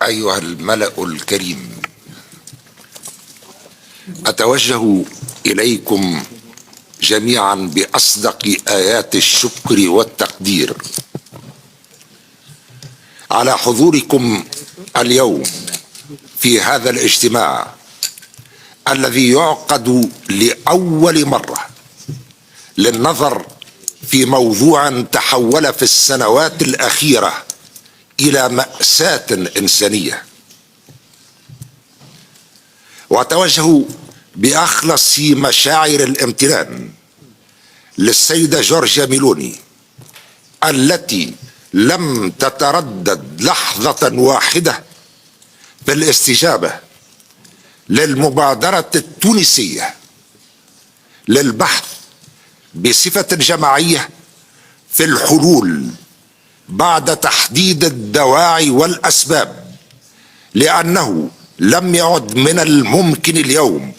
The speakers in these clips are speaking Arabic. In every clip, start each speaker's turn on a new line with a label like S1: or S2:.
S1: أيها الملأ الكريم، أتوجه إليكم جميعا بأصدق آيات الشكر والتقدير على حضوركم اليوم في هذا الاجتماع الذي يعقد لأول مرة للنظر في موضوع تحول في السنوات الأخيرة إلى مأساة إنسانية. وأتوجه بأخلص مشاعر الامتنان للسيدة جورجيا ميلوني التي لم تتردد لحظة واحدة في الاستجابة للمبادرة التونسية للبحث بصفة جماعية في الحلول بعد تحديد الدواعي والأسباب، لأنه لم يعد من الممكن اليوم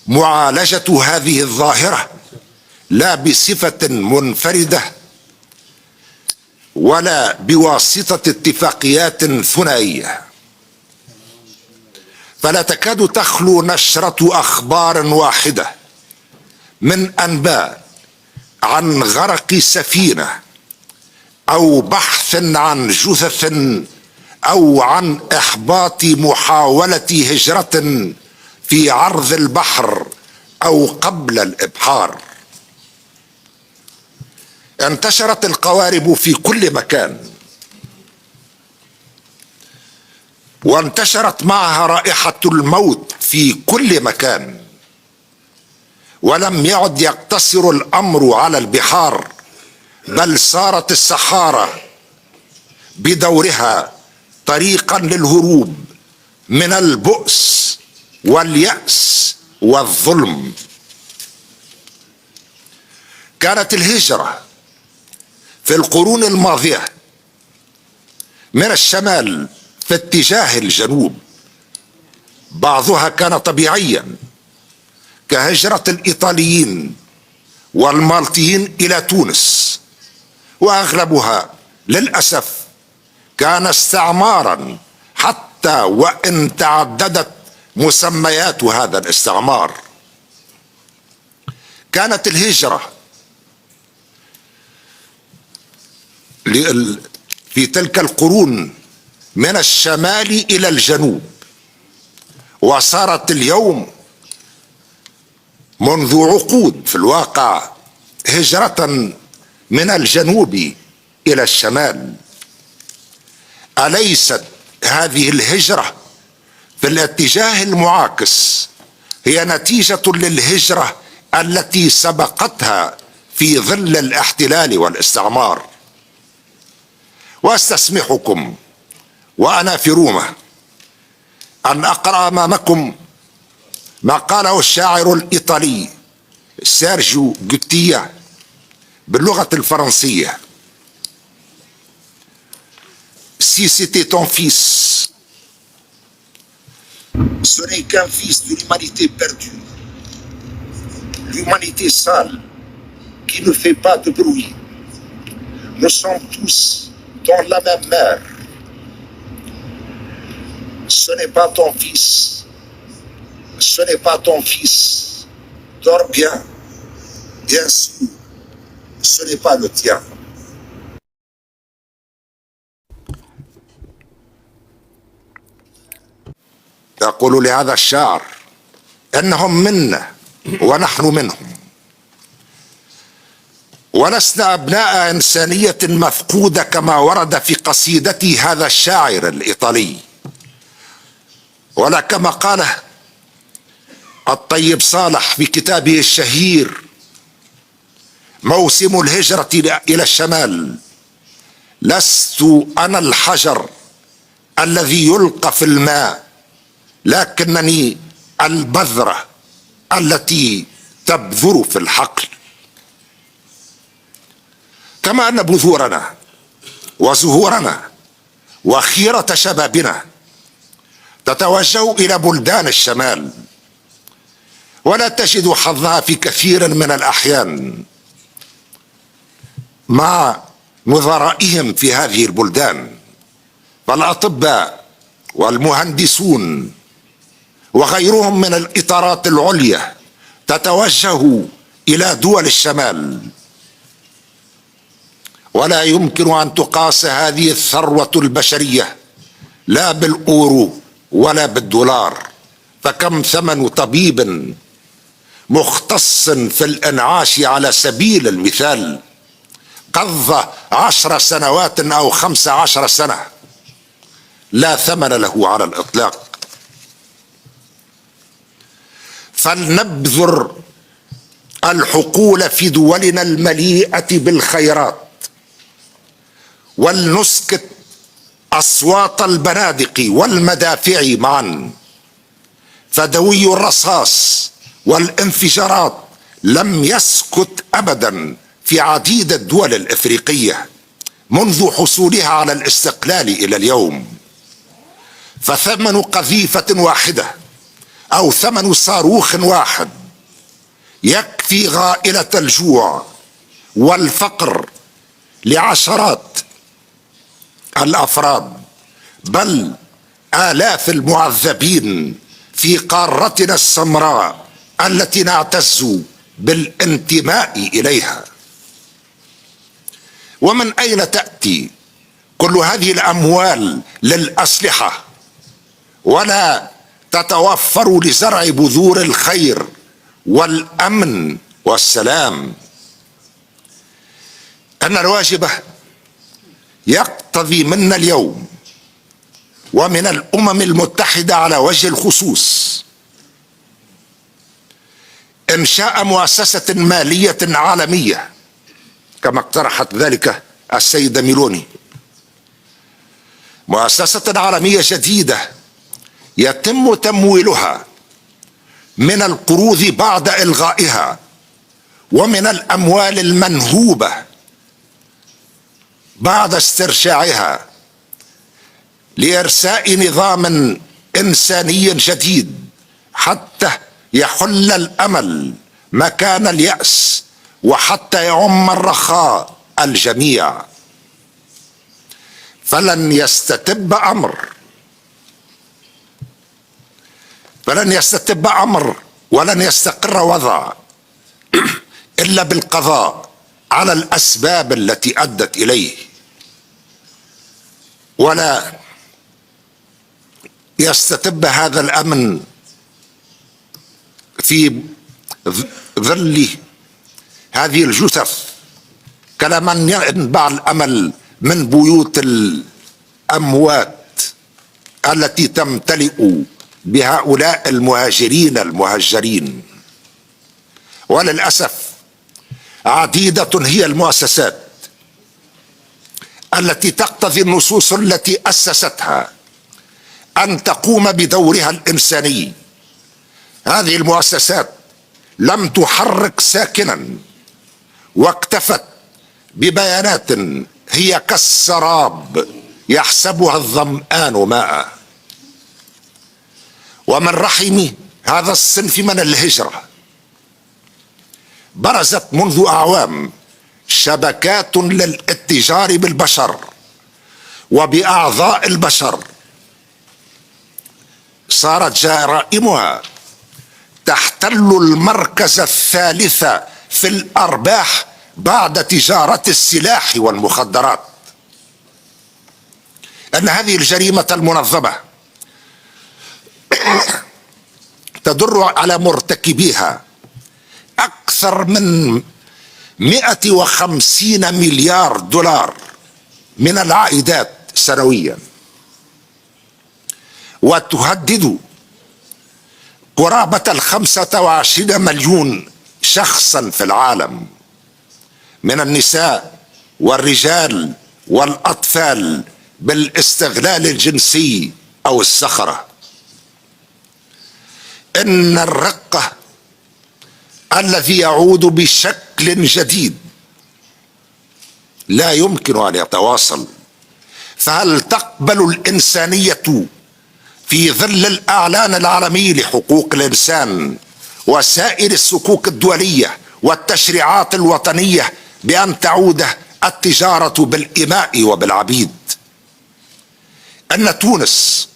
S1: معالجة هذه الظاهرة لا بصفة منفردة ولا بواسطة اتفاقيات ثنائية. فلا تكاد تخلو نشرة أخبار واحدة من أنباء عن غرق سفينة أو بحث عن جثث أو عن إحباط محاولة هجرة في عرض البحر أو قبل الإبحار. انتشرت القوارب في كل مكان، وانتشرت معها رائحة الموت في كل مكان، ولم يعد يقتصر الأمر على البحار، بل صارت الصحارى بدورها طريقا للهروب من البؤس واليأس والظلم. كانت الهجرة في القرون الماضية من الشمال في اتجاه الجنوب، بعضها كان طبيعيا كهجرة الإيطاليين والمالطيين إلى تونس، وأغلبها للأسف كان استعمارا، حتى وإن تعددت مسميات هذا الاستعمار. كانت الهجرة في تلك القرون من الشمال إلى الجنوب، وصارت اليوم منذ عقود في الواقع هجرة من الجنوب إلى الشمال. أليست هذه الهجرة في الاتجاه المعاكس هي نتيجة للهجرة التي سبقتها في ظل الاحتلال والاستعمار؟ واستسمحكم وأنا في روما أن أقرأ أمامكم ما قاله الشاعر الإيطالي سيرجيو جوتيا باللغة الفرنسية: Si c'était ton fils, ce n'est qu'un fils de l'humanité perdue, l'humanité sale qui ne fait pas de bruit. Nous sommes tous dans la même mer. Ce n'est pas ton fils, ce n'est pas ton fils. Dors bien, bien sûr, ce n'est pas le tien. يقول لهذا الشاعر انهم منا ونحن منهم، ولسنا ابناء انسانية مفقودة كما ورد في قصيدة هذا الشاعر الايطالي، ولا كما قاله الطيب صالح في كتابه الشهير موسم الهجرة الى الشمال: لست انا الحجر الذي يلقى في الماء، لكنني البذرة التي تبذر في الحقل. كما أن بذورنا وزهورنا وخيرة شبابنا تتوجه إلى بلدان الشمال، ولا تجد حظها في كثير من الأحيان مع نظرائهم في هذه البلدان، فالأطباء والمهندسون وغيرهم من الإطارات العليا تتوجه إلى دول الشمال، ولا يمكن أن تقاس هذه الثروة البشرية لا بالأورو ولا بالدولار. فكم ثمن طبيب مختص في الإنعاش على سبيل المثال قضى 10 سنوات أو 15 سنة لا ثمن له على الإطلاق. فلنبذر الحقول في دولنا المليئة بالخيرات، ولنسكت أصوات البنادق والمدافع معا، فدوي الرصاص والانفجارات لم يسكت أبدا في عديد الدول الإفريقية منذ حصولها على الاستقلال إلى اليوم. فثمن قذيفة واحدة أو ثمن صاروخ واحد يكفي غائلة الجوع والفقر لعشرات الأفراد، بل آلاف المعذبين في قارتنا السمراء التي نعتز بالانتماء إليها. ومن أين تأتي كل هذه الأموال للأسلحة ولا تتوفر لزرع بذور الخير والأمن والسلام؟ أن الواجب يقتضي منا اليوم ومن الأمم المتحدة على وجه الخصوص إنشاء مؤسسة مالية عالمية كما اقترحت ذلك السيدة ميلوني، مؤسسة عالمية جديدة يتم تمويلها من القروض بعد إلغائها ومن الأموال المنهوبة بعد استرجاعها، لإرساء نظام إنساني جديد حتى يحل الأمل مكان اليأس وحتى يعم الرخاء الجميع. فلن يستتب أمر ولن يستقر وضع إلا بالقضاء على الأسباب التي أدت إليه، ولا يستتب هذا الأمن في ظل هذه الجثث كلمن ينبع الأمل من بيوت الأموات التي تمتلئ بهؤلاء المهاجرين المهجرين. وللأسف عديدة هي المؤسسات التي تقتضي النصوص التي أسستها أن تقوم بدورها الإنساني. هذه المؤسسات لم تحرك ساكنا واكتفت ببيانات هي كالسراب يحسبها الظمآن ماء. ومن رحم هذا الصنف من الهجرة برزت منذ أعوام شبكات للاتجار بالبشر وبأعضاء البشر، صارت جرائمها تحتل المركز الثالث في الأرباح بعد تجارة السلاح والمخدرات. أن هذه الجريمة المنظمة تدر على مرتكبيها أكثر من 150 مليار دولار من العائدات سنويا، وتهدد قرابة 25 مليون شخصا في العالم من النساء والرجال والأطفال بالاستغلال الجنسي أو السخرة. إن الرقة الذي يعود بشكل جديد لا يمكن أن يتواصل. فهل تقبل الإنسانية في ظل الإعلان العالمي لحقوق الإنسان وسائر الصكوك الدولية والتشريعات الوطنية بأن تعود التجارة بالإماء وبالعبيد؟ أن تونس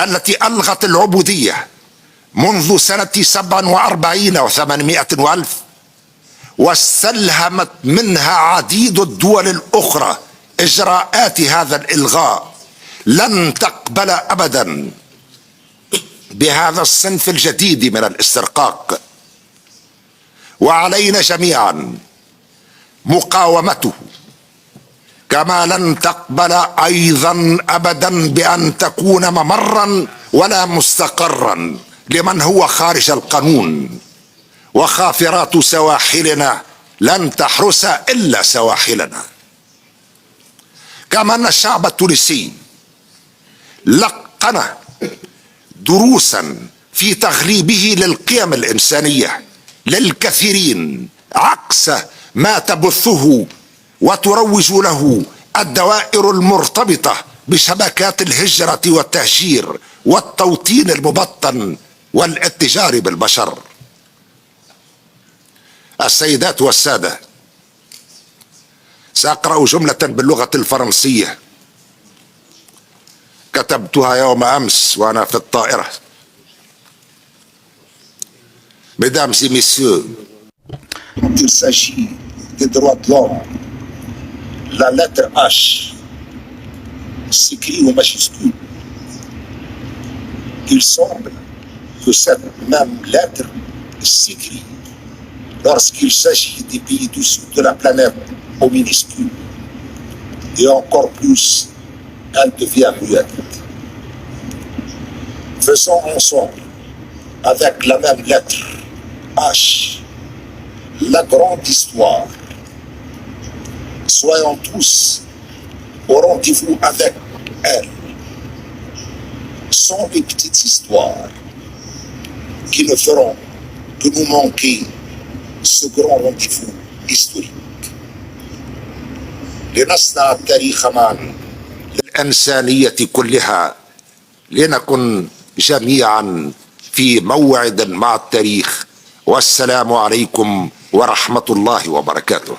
S1: التي ألغت العبودية منذ سنة 47 و800 وألف، واستلهمت منها عديد الدول الأخرى إجراءات هذا الإلغاء، لن تقبل أبدا بهذا الصنف الجديد من الاسترقاق، وعلينا جميعا مقاومته. كما لن تقبل أيضا أبدا بأن تكون ممرا ولا مستقرا لمن هو خارج القانون، وخافرات سواحلنا لن تحرس إلا سواحلنا. كما أن الشعب التونسي لقن دروسا في تغليبه للقيم الإنسانية للكثيرين، عكس ما تبثه وتروج له الدوائر المرتبطة بشبكات الهجرة والتهجير والتوطين المبطن والاتجار بالبشر. السيدات والسادة، سأقرأ جملة باللغة الفرنسية كتبتها يوم أمس وأنا في الطائرة. Mesdames et messieurs, il s'agit des droits de l'homme. La lettre H s'écrit en majuscule. Il semble que cette même lettre s'écrit lorsqu'il s'agit des pays du sud de la planète au minuscule. Et encore plus, elle devient muette. Faisons ensemble, avec la même lettre H, la grande histoire. Soyons tous au rendez-vous avec elle. Sans les petites histoires qui ne feront que nous manquer ce grand rendez-vous historique. لنصنع التاريخ معا للإنسانية كلها، لنكن جميعا في موعد مع التاريخ. والسلام عليكم ورحمة الله وبركاته.